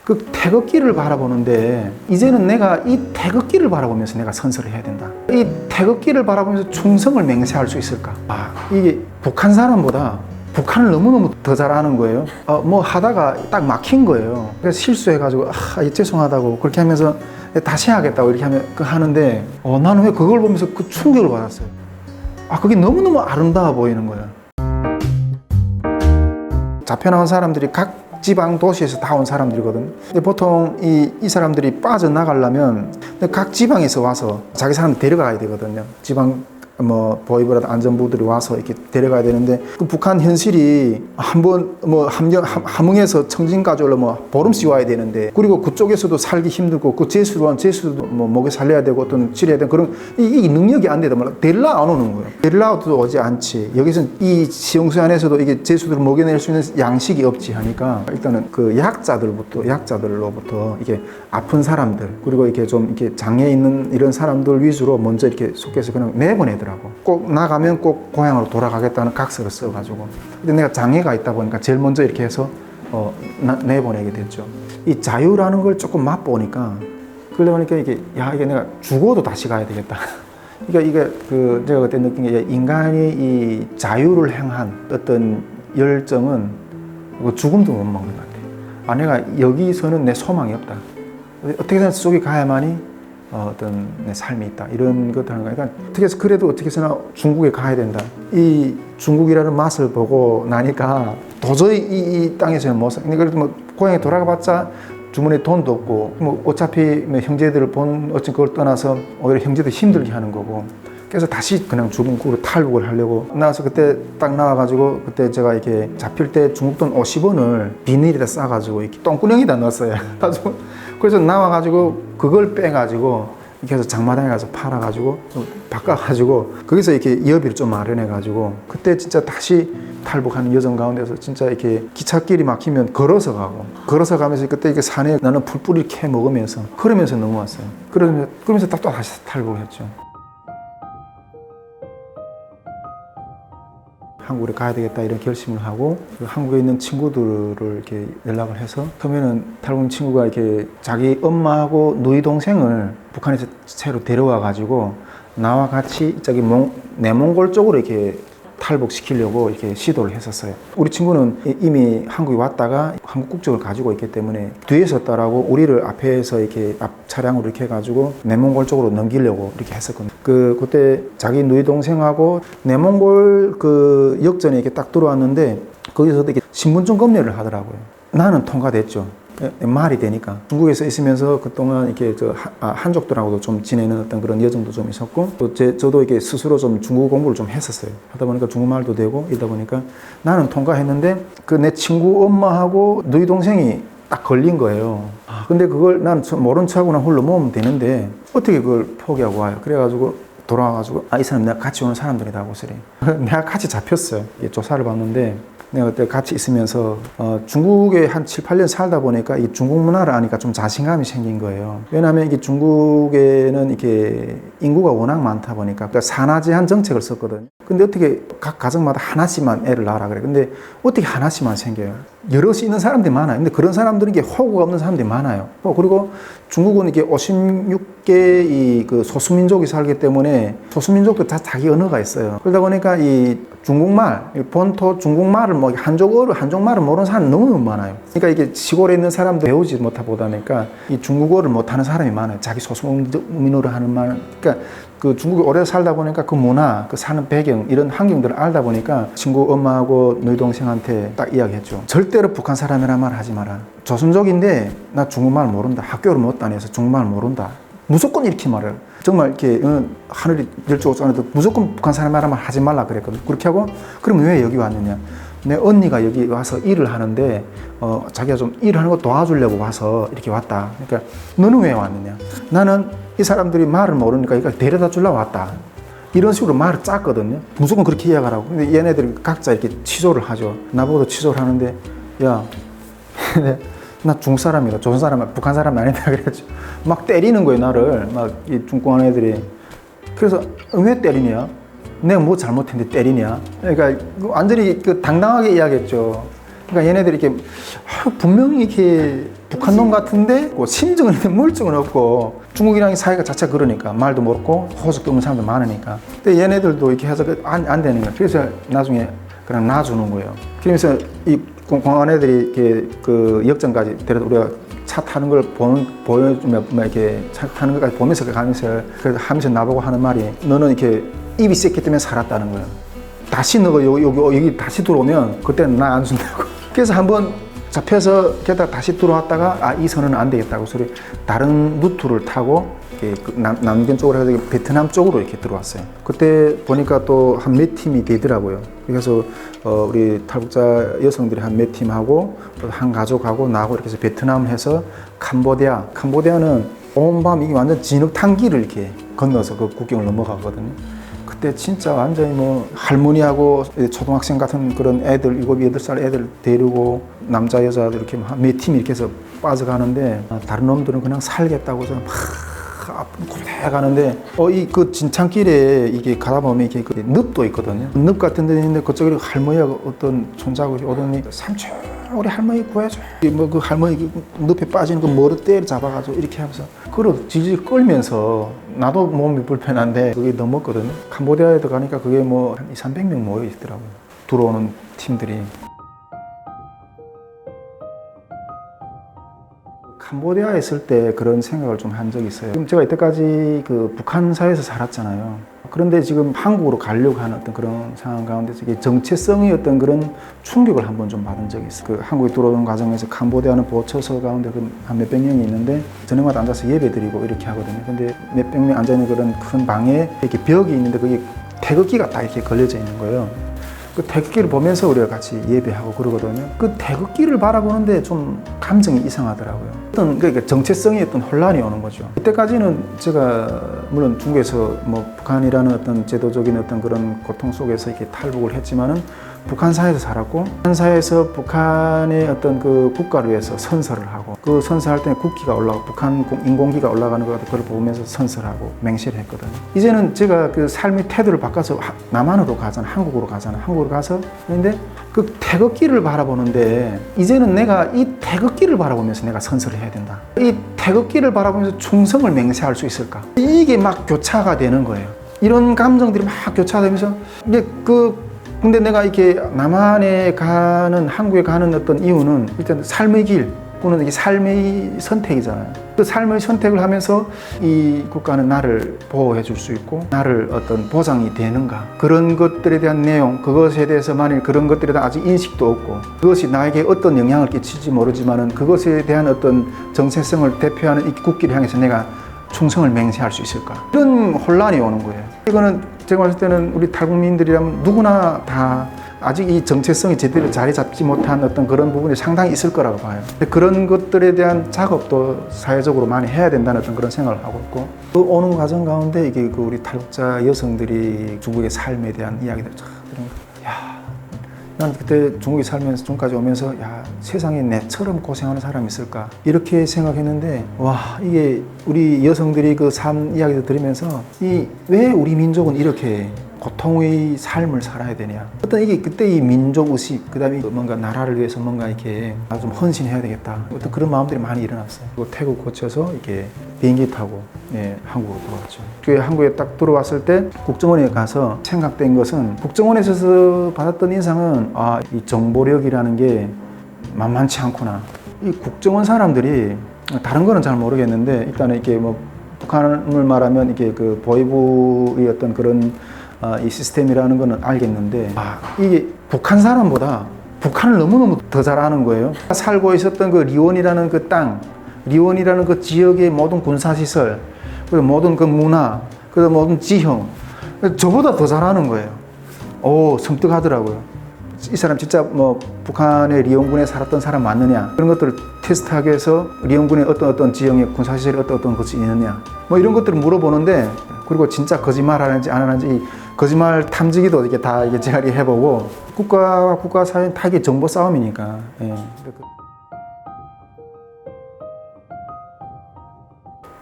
그 태극기를 바라보는데 이제는 내가 이 태극기를 바라보면서 내가 선서를 해야 된다. 이 태극기를 바라보면서 충성을 맹세할 수 있을까? 이게 북한 사람보다 북한을 너무너무 더 잘하는 거예요. 뭐 하다가 딱 막힌 거예요. 그래서 실수해가지고 죄송하다고 그렇게 하면서 다시 해야겠다고 이렇게 하는데 나는 왜 그걸 보면서 그 충격을 받았어요. 그게 너무너무 아름다워 보이는 거예요. 잡혀나온 사람들이 각 지방 도시에서 다 온 사람들이거든요. 근데 보통 이 사람들이 빠져나가려면 각 지방에서 와서 자기 사람 데려가야 되거든요. 지방 보이브라든 안전부들이 와서 이렇게 데려가야 되는데 그 북한 현실이 한번 함흥에서 청진까지 올라 보름씩 와야 되는데 그리고 그쪽에서도 살기 힘들고 그 제수도 먹여 살려야 되고 어떤 치료해야 되고 그런 이 능력이 안 되다 말이야. 데릴라 안 오는 거예요. 데릴라도 오지 않지. 여기서 이 시흥수 안에서도 이게 제수들을 먹여낼 수 있는 양식이 없지 하니까 일단은 그 약자들로부터 이게 아픈 사람들 그리고 이렇게 좀 이렇게 장애 있는 이런 사람들 위주로 먼저 이렇게 속해서 그냥 내보내더라고. 꼭 나가면 꼭 고향으로 돌아가겠다는 각서를 써가지고. 근데 내가 장애가 있다 보니까 제일 먼저 이렇게 해서 내보내게 됐죠. 이 자유라는 걸 조금 맛보니까 그러다 보니까 이게 내가 죽어도 다시 가야 되겠다. 그러니까 제가 그때 느낀 게 인간이 이 자유를 향한 어떤 열정은 죽음도 못 먹는 것 같아요. 내가 여기서는 내 소망이 없다. 어떻게든 속에 가야만이 어떤 내 삶이 있다 이런 것들 하는 거니까 어떻게 해서 그래도 어떻게 해서나 중국에 가야 된다. 이 중국이라는 맛을 보고 나니까 도저히 이 땅에서는 못 살. 그래도 고향에 돌아가봤자 주머니에 돈도 없고 어차피 형제들을 어찌 그걸 떠나서 오히려 형제들 힘들게 하는 거고. 그래서 다시 그냥 중국으로 탈북을 하려고 나와서 그때 딱 나와가지고 그때 제가 이렇게 잡힐 때 중국 돈 50원을 비닐에다 싸가지고 이렇게 똥구녕에다 넣었어요. 그래서 나와가지고 그걸 빼가지고 이렇게 해서 장마당에 가서 팔아가지고 바꿔가지고 거기서 이렇게 여비를 좀 마련해가지고 그때 진짜 다시 탈북하는 여정 가운데서 진짜 이렇게 기찻길이 막히면 걸어서 가면서 그때 이렇게 산에 나는 풀뿌리를 캐 먹으면서 그러면서 넘어왔어요. 그러면서 또 다시 탈북했죠. 한국에 가야 되겠다 이런 결심을 하고 한국에 있는 친구들을 이렇게 연락을 해서 처음에는 탈북 친구가 이렇게 자기 엄마하고 누이 동생을 북한에서 새로 데려와 가지고 나와 같이 저기 내몽골 쪽으로 이렇게 탈북시키려고 이렇게 시도를 했었어요. 우리 친구는 이미 한국에 왔다가 한국 국적을 가지고 있기 때문에 뒤에 섰다라고 우리를 앞에서 이렇게 앞 차량으로 이렇게 해가지고 내몽골 쪽으로 넘기려고 이렇게 했었거든요. 그때 자기 누이 동생하고 내몽골 그 역전에 이렇게 딱 들어왔는데 거기서도 이렇게 신분증 검열을 하더라고요. 나는 통과됐죠. 말이 되니까 중국에서 있으면서 그동안 이렇게 한족들하고도 좀 지내는 어떤 그런 여정도 좀 있었고 또 저도 이렇게 스스로 좀 중국어 공부를 좀 했었어요. 하다 보니까 중국말도 되고 이러다 보니까 나는 통과했는데 그 내 친구 엄마하고 누이 동생이 딱 걸린 거예요. 근데 그걸 난 모른 척하고 홀로 모으면 되는데 어떻게 그걸 포기하고 와요. 그래가지고 돌아와가지고 이 사람 내가 같이 오는 사람들이다 하고 쓰래. 내가 같이 잡혔어요. 조사를 받는데 내가 그때 같이 있으면서 중국에 한 7, 8년 살다 보니까 이 중국 문화를 아니까 좀 자신감이 생긴 거예요. 왜냐하면 이게 중국에는 이렇게 인구가 워낙 많다 보니까 그러니까 산하제한 정책을 썼거든요. 근데 어떻게 각 가정마다 하나씩만 애를 낳으라 그래. 근데 어떻게 하나씩만 생겨요? 여럿이 있는 사람들이 많아요. 근데 그런 사람들은 이게 호구가 없는 사람들이 많아요. 그리고 중국은 이게 56개 그 소수민족이 살기 때문에 소수민족도 다 자기 언어가 있어요. 그러다 보니까 이 중국말, 본토 중국말을 한족말을 모르는 사람이 너무 많아요. 그러니까 이게 시골에 있는 사람들 배우지 못하다 보니까 이 중국어를 못하는 사람이 많아요. 자기 소수민으로 하는 말. 그러니까 그 중국에 오래 살다 보니까 그 문화, 그 사는 배경, 이런 환경들을 알다 보니까 친구 엄마하고 너희 동생한테 딱 이야기했죠. 절대로 북한 사람이란 말 하지 마라. 조선족인데 나 중국말 모른다. 학교를 못 다녀서 중국말 모른다. 무조건 이렇게 말해요. 정말 이렇게 하늘이 열쪽을 쏘는데 무조건 북한 사람이란 말 하지 말라 그랬거든. 그렇게 하고 그럼 왜 여기 왔느냐. 내 언니가 여기 와서 일을 하는데 자기가 좀 일하는 거 도와주려고 와서 이렇게 왔다. 그러니까 너는 왜 왔느냐. 나는 이 사람들이 말을 모르니까 이걸 데려다 주려고 왔다. 이런 식으로 말을 짰거든요. 무조건 그렇게 이야기하라고. 근데 얘네들이 각자 이렇게 취소를 하죠. 나보고도 취소를 하는데 야 나 중국 사람이다. 조선 사람, 북한 사람이 아니다. 그랬죠. 막 때리는 거예요, 나를. 막 이 중국 애들이. 그래서 왜 때리냐? 내가 뭐 잘못했는데 때리냐? 그러니까 완전히 당당하게 이야기했죠. 그러니까 얘네들이 이렇게 분명히 이렇게 북한놈 같은데 심증은 있는데 물증은 없고 중국이랑 사이가 자체가 그러니까 말도 모르고 호적도 없는 사람도 많으니까. 근데 얘네들도 이렇게 해서 안 되는 거예요. 그래서 나중에 그냥 놔주는 거예요. 그러면서 이 공안 애들이 이렇게 그 역전까지 데려다 우리가 차 타는 걸 보여주면 이렇게 차 타는 것까지 보면서 가면서 하면서 나보고 하는 말이 너는 이렇게 입이 셌기 때문에 살았다는 거예요. 다시 너가 여기 다시 들어오면 그때는 나 안 준다고. 그래서 한번 잡혀서 게다가 다시 들어왔다가 이 선은 안 되겠다고 소리 다른 루트를 타고 남경 쪽으로 해서 베트남 쪽으로 이렇게 들어왔어요. 그때 보니까 또 한 몇 팀이 되더라고요. 그래서 우리 탈북자 여성들이 한 몇 팀하고 한 가족하고 나하고 이렇게 해서 베트남 해서 캄보디아는 온밤 이게 완전 진흙탕기를 이렇게 건너서 그 국경을 넘어가거든요. 그때 진짜 완전히 뭐 할머니하고 초등학생 같은 그런 애들 7, 8살 애들 데리고 남자 여자들 이렇게 몇 팀이 이렇게 해서 빠져가는데 다른 놈들은 그냥 살겠다고 막 고대 가는데 이 그 진창길에 이게 가다 보면 이게 그 늪도 있거든요. 늪 같은 데 있는데 그쪽에 할머니가 어떤 손자고 오더니 삼촌 우리 할머니 구해줘. 뭐 그 할머니 늪에 빠지는 그 머리대를 잡아가지고 이렇게 하면서 그걸 질질 끌면서 나도 몸이 불편한데 그게 넘었거든요. 캄보디아에 들어가니까 그게 뭐 한 200~300명 모여 있더라고요. 들어오는 팀들이. 캄보디아에 있을 때 그런 생각을 좀 한 적이 있어요. 지금 제가 이때까지 그 북한 사회에서 살았잖아요. 그런데 지금 한국으로 가려고 하는 어떤 그런 상황 가운데서 이게 정체성의 어떤 그런 충격을 한번 좀 받은 적이 있어요. 그 한국에 들어오는 과정에서 캄보디아는 보초소 가운데 한 몇백 명이 있는데 저녁마다 앉아서 예배 드리고 이렇게 하거든요. 근데 몇백 명 앉아있는 그런 큰 방에 이렇게 벽이 있는데 그게 태극기가 딱 이렇게 걸려져 있는 거예요. 그 태극기를 보면서 우리가 같이 예배하고 그러거든요. 그 태극기를 바라보는데 좀 감정이 이상하더라고요. 그러니까 정체성이 어떤 혼란이 오는 거죠. 이때까지는 제가 물론 중국에서 뭐 북한이라는 어떤 제도적인 어떤 그런 고통 속에서 이렇게 탈북을 했지만은 북한 사회에서 살았고 북한 사회에서 북한의 어떤 그 국가를 위해서 선서를 하고 그 선서할 때 국기가 올라가고 북한 인공기가 올라가는 것 그걸 보면서 선서를 하고 맹세를 했거든요. 이제는 제가 그 삶의 태도를 바꿔서 남한으로 가잖아, 한국으로 가잖아. 한국으로 가서 그런데 그 태극기를 바라보는데 이제는 내가 이 태극기를 바라보면서 내가 선서를 해야 된다. 이 태극기를 바라보면서 충성을 맹세할 수 있을까? 이게 막 교차가 되는 거예요. 이런 감정들이 막 교차되면서 근데 내가 이렇게 남한에 가는 한국에 가는 어떤 이유는 일단 삶의 길 또는 이게 삶의 선택이잖아요. 그 삶의 선택을 하면서 이 국가는 나를 보호해 줄 수 있고 나를 어떤 보장이 되는가 그런 것들에 대한 내용 그것에 대해서 만일 그런 것들에 대한 아직 인식도 없고 그것이 나에게 어떤 영향을 끼칠지 모르지만은 그것에 대한 어떤 정체성을 대표하는 이 국기를 향해서 내가 충성을 맹세할 수 있을까 이런 혼란이 오는 거예요. 이거는 제가 봤을 때는 우리 탈북민들이라면 누구나 다 아직 이 정체성이 제대로 자리 잡지 못한 어떤 그런 부분이 상당히 있을 거라고 봐요. 그런 것들에 대한 작업도 사회적으로 많이 해야 된다는 어떤 그런 생각을 하고 있고 그 오는 과정 가운데 이게 그 우리 탈북자 여성들이 중국의 삶에 대한 이야기들 쫙 들은 거. 난 그때 중국에 살면서 중국까지 오면서 세상에 내처럼 고생하는 사람이 있을까 이렇게 생각했는데 와 이게 우리 여성들이 그 삶 이야기를 들으면서 왜 우리 민족은 이렇게 고통의 삶을 살아야 되냐 어떤 이게 그때 이 민족 의식 그다음에 뭔가 나라를 위해서 뭔가 이렇게 좀 헌신해야 되겠다 어떤 그런 마음들이 많이 일어났어요. 그리고 태국 거쳐서 이렇게 비행기 타고 한국으로 들어왔죠. 그 한국에 딱 들어왔을 때 국정원에 가서 생각된 것은 국정원에서 받았던 인상은 이 정보력이라는 게 만만치 않구나. 이 국정원 사람들이 다른 거는 잘 모르겠는데 일단은 이렇게 뭐 북한을 말하면 이게 그 보위부의 어떤 그런 이 시스템이라는 거는 알겠는데 이게 북한 사람보다 북한을 너무너무 더 잘 아는 거예요. 살고 있었던 그 리원이라는 그 땅, 리원이라는 그 지역의 모든 군사시설, 그리고 모든 그 문화, 그리고 모든 지형 저보다 더 잘 아는 거예요. 섬뜩하더라고요. 이 사람 진짜 뭐 북한의 리원군에 살았던 사람 맞느냐 그런 것들을 테스트하기 위해서 리원군의 어떤 지형의 군사시설이 어떤 것이 있느냐 뭐 이런 것들을 물어보는데 그리고 진짜 거짓말하는지 안 하는지 거짓말 탐지기도 이렇게 다 이게 제가 해보고 국가와 국가 사이는 다 이게 정보 싸움이니까.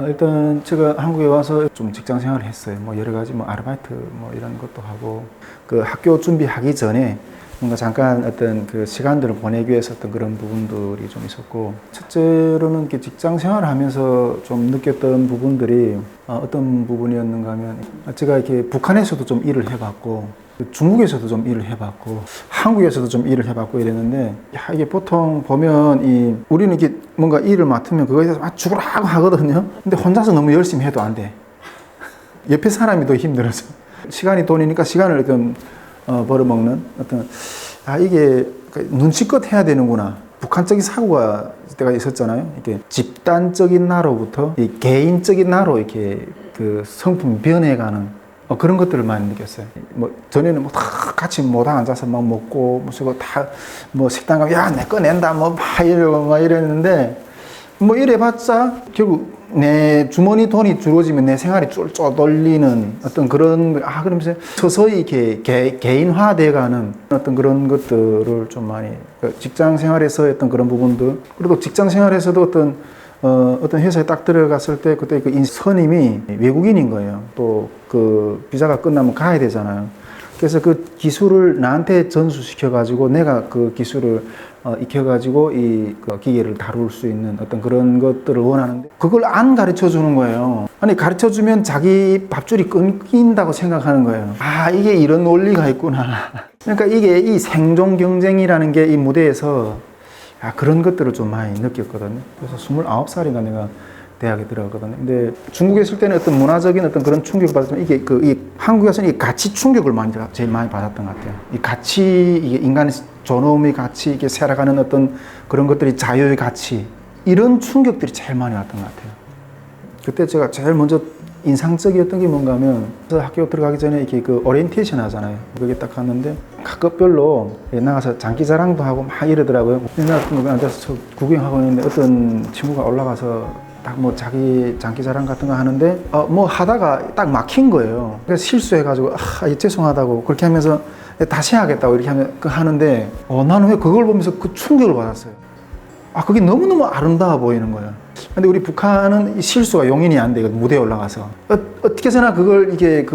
일단 제가 한국에 와서 좀 직장 생활을 했어요. 뭐 여러 가지 뭐 아르바이트 뭐 이런 것도 하고 그 학교 준비하기 전에 뭔가 잠깐 어떤 그 시간들을 보내기 위해서 어떤 그런 부분들이 좀 있었고, 첫째로는 이렇게 직장 생활을 하면서 좀 느꼈던 부분들이 어떤 부분이었는가 하면, 제가 이렇게 북한에서도 좀 일을 해봤고, 중국에서도 좀 일을 해봤고, 한국에서도 좀 일을 해봤고 이랬는데, 야, 이게 보통 보면 우리는 이렇게 뭔가 일을 맡으면 그거에 대해서 막 죽으라고 하거든요. 근데 혼자서 너무 열심히 해도 안 돼. 옆에 사람이 더 힘들어서. 시간이 돈이니까 시간을 어떤 벌어먹는 어떤, 이게 눈치껏 해야 되는구나. 북한적인 사고가 때가 있었잖아요. 이렇게 집단적인 나로부터 이 개인적인 나로 이렇게 그 성품이 변해가는 그런 것들을 많이 느꼈어요. 뭐 전에는 뭐 다 같이 모당 앉아서 막 먹고 무슨 다뭐 식당 가면 야 내 거 낸다 뭐 막 이러고 막 이랬는데, 뭐 이래봤자 결국 내 주머니 돈이 줄어지면 내 생활이 쫄쫄 돌리는 어떤 그런, 그러면서 서서히 이렇게 개인화돼가는 어떤 그런 것들을 좀 많이, 직장 생활에서 했던 그런 부분들, 그리고 직장 생활에서도 어떤 회사에 딱 들어갔을 때 그때 그 선임이 외국인인 거예요. 또 그 비자가 끝나면 가야 되잖아요. 그래서 그 기술을 나한테 전수시켜가지고 내가 그 기술을 익혀가지고 그 기계를 다룰 수 있는 어떤 그런 것들을 원하는데, 그걸 안 가르쳐 주는 거예요. 아니, 가르쳐 주면 자기 밥줄이 끊긴다고 생각하는 거예요. 이게 이런 원리가 있구나. 그러니까 이게 이 생존 경쟁이라는 게 이 무대에서 그런 것들을 좀 많이 느꼈거든요. 그래서 29살인가 내가 대학에 들어갔거든요. 근데 중국에 있을 때는 어떤 문화적인 어떤 그런 충격을 받았지만, 이 한국에서는 이 가치 충격을 제일 많이 받았던 것 같아요. 이 가치, 이게 인간의 존엄의 가치, 이게 살아가는 어떤 그런 것들이 자유의 가치, 이런 충격들이 제일 많이 왔던 것 같아요. 그때 제가 제일 먼저 인상적이었던 게 뭔가 하면, 학교 들어가기 전에 이렇게 그 오리엔테이션 하잖아요. 거기 딱 갔는데 학급별로 나가서 장기자랑도 하고 막 이러더라고요. 내가 앉아서 구경하고 있는데 어떤 친구가 올라가서 딱 뭐 자기 장기자랑 같은 거 하는데 뭐 하다가 딱 막힌 거예요. 그래서 실수해가지고 죄송하다고 그렇게 하면서 다시 하겠다고 이렇게 하는데 나는 왜 그걸 보면서 그 충격을 받았어요. 그게 너무너무 아름다워 보이는 거예요. 근데 우리 북한은 이 실수가 용인이 안 돼요. 무대에 올라가서 어떻게 해서나 그걸 이게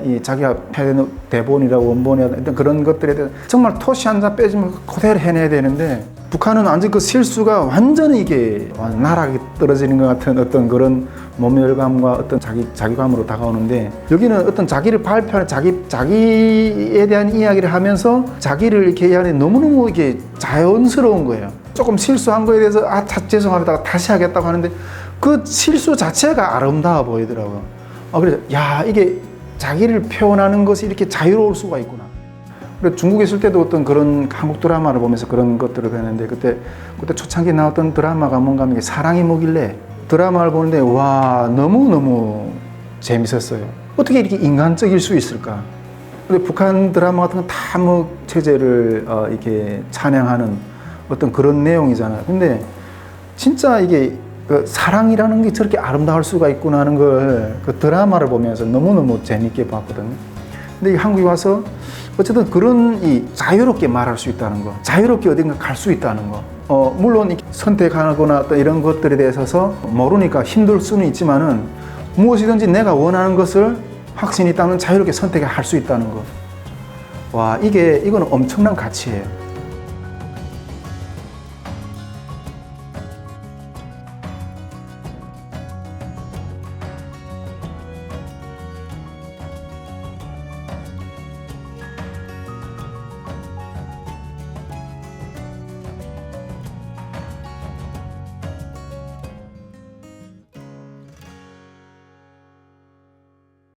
이 자기가 해야 되는 대본이라고 원본이라든 그런 것들에 대해서 정말 토시 한 잔 빼지면 그대로 해내야 되는데, 북한은 완전 그 실수가 완전히 이게 나락에 떨어지는 것 같은 어떤 그런 모멸감과 어떤 자기감으로 다가오는데, 여기는 어떤 자기를 발표하는 자기에 대한 이야기를 하면서 자기를 이렇게 얘기하는 너무너무 이게 자연스러운 거예요. 조금 실수한 거에 대해서 죄송합니다 다시 하겠다고 하는데 그 실수 자체가 아름다워 보이더라고요. 그래서 이게 자기를 표현하는 것이 이렇게 자유로울 수가 있구나. 그래서 중국에 있을 때도 어떤 그런 한국 드라마를 보면서 그런 것들을 봤는데, 그때 초창기에 나왔던 드라마가 뭔가 하면 사랑이 뭐길래 드라마를 보는데 너무너무 재밌었어요. 어떻게 이렇게 인간적일 수 있을까? 근데 북한 드라마 같은 건 다 뭐 체제를 이렇게 찬양하는 어떤 그런 내용이잖아요. 근데 진짜 이게 사랑이라는 게 저렇게 아름다울 수가 있구나 하는 걸 그 드라마를 보면서 너무너무 재밌게 봤거든요. 근데 한국에 와서 어쨌든 그런 자유롭게 말할 수 있다는 거, 자유롭게 어딘가 갈 수 있다는 거, 물론 선택하거나 어떤 이런 것들에 대해서 모르니까 힘들 수는 있지만은 무엇이든지 내가 원하는 것을 확신이 있다면 자유롭게 선택할 수 있다는 거. 이거는 엄청난 가치예요.